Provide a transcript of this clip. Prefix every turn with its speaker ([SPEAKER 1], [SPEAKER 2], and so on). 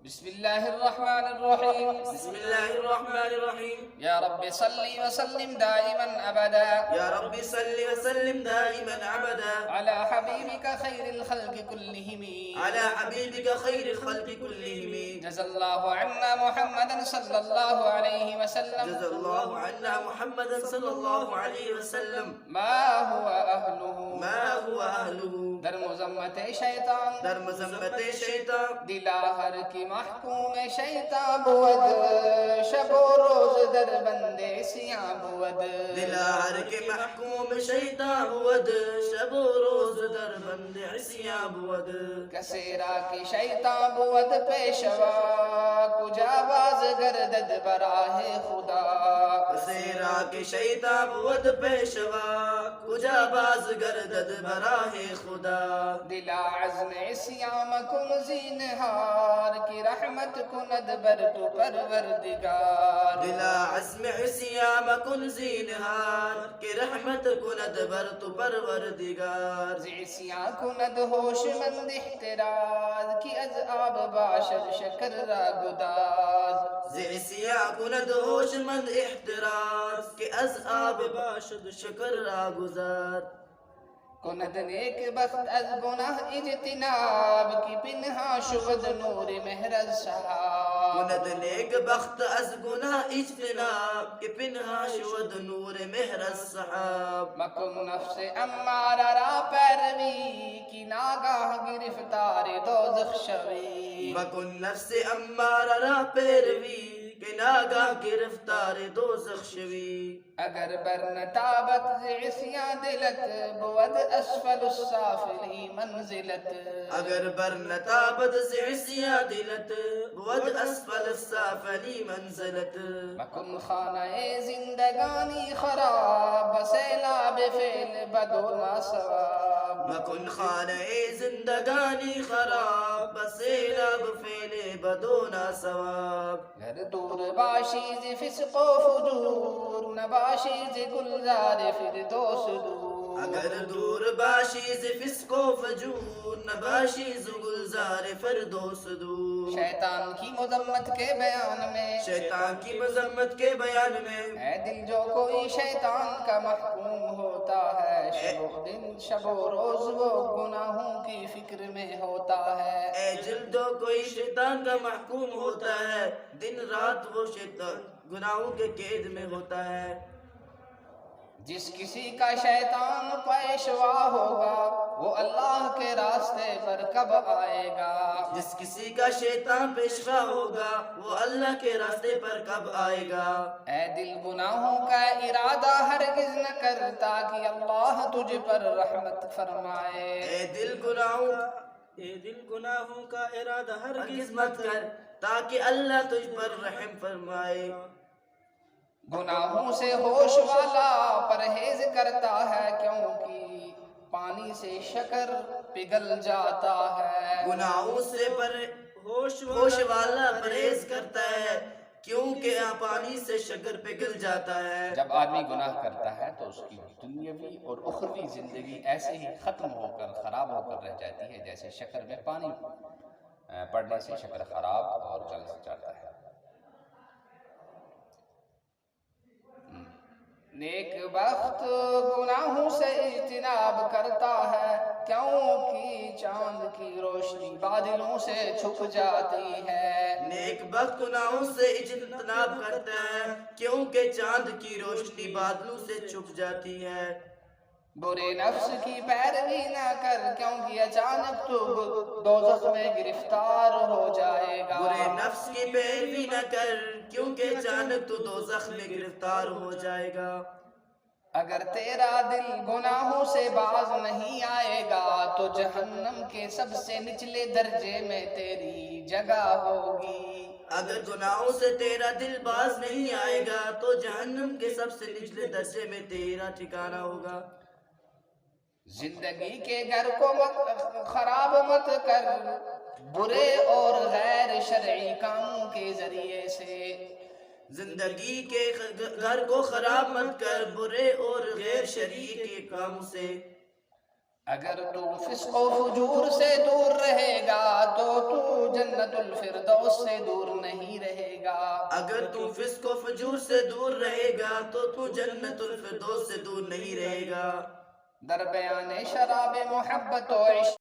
[SPEAKER 1] بسم الله الرحمن الرحيم.
[SPEAKER 2] بسم الله الرحمن الرحيم.
[SPEAKER 1] يا رب صل وسلم دائما أبدا
[SPEAKER 2] يا رب صل وسلم دائما أبدا
[SPEAKER 1] على حبيبك خير الخلق كلهم.
[SPEAKER 2] على حبيبك خير الخلق كلهم.
[SPEAKER 1] جزا الله عنا محمدا صلى الله عليه وسلم
[SPEAKER 2] جزا الله عنا محمدا صلى الله عليه وسلم
[SPEAKER 1] ما هو أهله.
[SPEAKER 2] ما هو أهله.
[SPEAKER 1] در مذمت شیطان
[SPEAKER 2] در مذمت شیطان
[SPEAKER 1] دلا ہر کی محکوم شیطان بود، شب و روز در بندے سیاں بود.
[SPEAKER 2] دلار کے محکوم شیطان بود، شب و روز در بند عصیاں بود.
[SPEAKER 1] کسیرا کی شیطان بود پیشوا، کجا باز گردد براہ خدا.
[SPEAKER 2] کسیرا کے شیطان بود پیشوا، کجا باز گردد براہ خدا.
[SPEAKER 1] دلا عزم عصیام کن زینہار کی رحمت کند بر تو پروردگار.
[SPEAKER 2] دلا عزم عصیام کن زینہار کہ رحمت کند بر تو پروردگار.
[SPEAKER 1] عصیاں کند ہوش مند احتراز کی از آب باشد شکر را گداز.
[SPEAKER 2] عصیاں کند ہوش مند احتراز کہ از آب باشد شکر را گزار.
[SPEAKER 1] کند نیک بخت از گناہ اجتناب کی پنہا شغد نور مہر الصحاب.
[SPEAKER 2] کند نیک بخت از گناہ اجتناب کہ پنہا شود نور مہر الصحاب.
[SPEAKER 1] مکن نفس امارہ را پیروی کی ناگاہ گرفتار دوزخ شوی.
[SPEAKER 2] مکن نفس امارہ را پیروی کہ ناگاہ گرفتار دوزخ شوی.
[SPEAKER 1] اگر برنتابت عصیاں دلت بود اسفل السافلی منزلت.
[SPEAKER 2] اگر برنتابت عصیاں دلت بود اسفل السافلی منزلت.
[SPEAKER 1] مکن خانہ زندگانی خراب بسیلاب فعل بدو ناصواب.
[SPEAKER 2] مکن خانہ زندگانی خراب بسیلاب فعل بدو ناصواب.
[SPEAKER 1] گر دور باشی ز فسق و فجور نباشی ز گلزار فردوس دور.
[SPEAKER 2] اگر دور باشی ز فسق و فجور نباشی ز گلزار فردوس دور.
[SPEAKER 1] شیطان کی مذمت کے بیان میں
[SPEAKER 2] شیطان کی مذمت کے بیان میں
[SPEAKER 1] اے دل جو کوئی شیطان کا محکوم ہوتا ہے، شب و روز وہ گناہوں کی فکر میں ہوتا ہے.
[SPEAKER 2] اے جلدو کوئی شیطان کا محکوم ہوتا ہے، دن رات وہ شیطان گناہوں کے قید میں ہوتا ہے.
[SPEAKER 1] جس کسی کا شیطان پیشوا ہوگا وہ اللہ کے راستے پر کب آئے گا.
[SPEAKER 2] جس کسی کا شیطان پیشوا ہوگا وہ اللہ کے راستے پر کب آئے گا.
[SPEAKER 1] اے دل گناہوں کا ارادہ ہرگز نہ کر تاکہ اللہ تجھ پر رحمت فرمائے.
[SPEAKER 2] اے دل گناہوں کا ارادہ ہرگز مت کر تاکہ اللہ تجھ پر رحم فرمائے.
[SPEAKER 1] گناہوں سے ہوش والا پرہیز کرتا ہے کیونکہ پانی سے شکر پگھل جاتا ہے.
[SPEAKER 2] گناہوں سے ہوش والا پرہیز کرتا ہے کیونکہ پانی سے شکر پگھل جاتا ہے.
[SPEAKER 1] جب آدمی گناہ کرتا ہے تو اس کی دنیاوی اور اخروی زندگی ایسے ہی ختم ہو کر خراب ہو کر رہ جاتی ہے جیسے شکر میں پانی پڑنے سے شکر خراب اور جل جاتا ہے. نیک بخت گناہوں سے اجتناب کرتا ہے کیونکہ چاند کی روشنی بادلوں سے چھپ جاتی ہے.
[SPEAKER 2] نیک بخت گناہوں سے اجتناب کرتا ہے کیونکہ چاند کی روشنی بادلوں سے چھپ جاتی ہے.
[SPEAKER 1] برے نفس کی پیروی نہ کر کیونکہ اچانک تو دوزخ میں گرفتار ہو جائے گا.
[SPEAKER 2] برے نفس کی پیروی نہ کر کیونکہ اچانک تو دوزخ میں گرفتار ہو جائے گا.
[SPEAKER 1] اگر تیرا دل گناہوں سے باز نہیں آئے گا تو جہنم کے سب سے نچلے درجے میں تیری جگہ ہوگی.
[SPEAKER 2] اگر گناہوں سے تیرا دل باز نہیں آئے گا تو جہنم کے سب سے نچلے درجے میں تیرا ٹھکانہ ہوگا.
[SPEAKER 1] زندگی کے گھر کو خراب مت کر برے اور غیر شرعی کاموں کے ذریعے سے.
[SPEAKER 2] زندگی کے گھر کو خراب مت کر برے اور غیر شرعی کے کاموں سے.
[SPEAKER 1] اگر تو فسق و فجور سے دور رہے گا تو جنت الفردوس سے دور نہیں رہے گا.
[SPEAKER 2] اگر تو فسق و فجور سے دور رہے گا تو جنت الفردوس سے دور نہیں رہے گا.
[SPEAKER 1] در بیان شراب محبت و عشق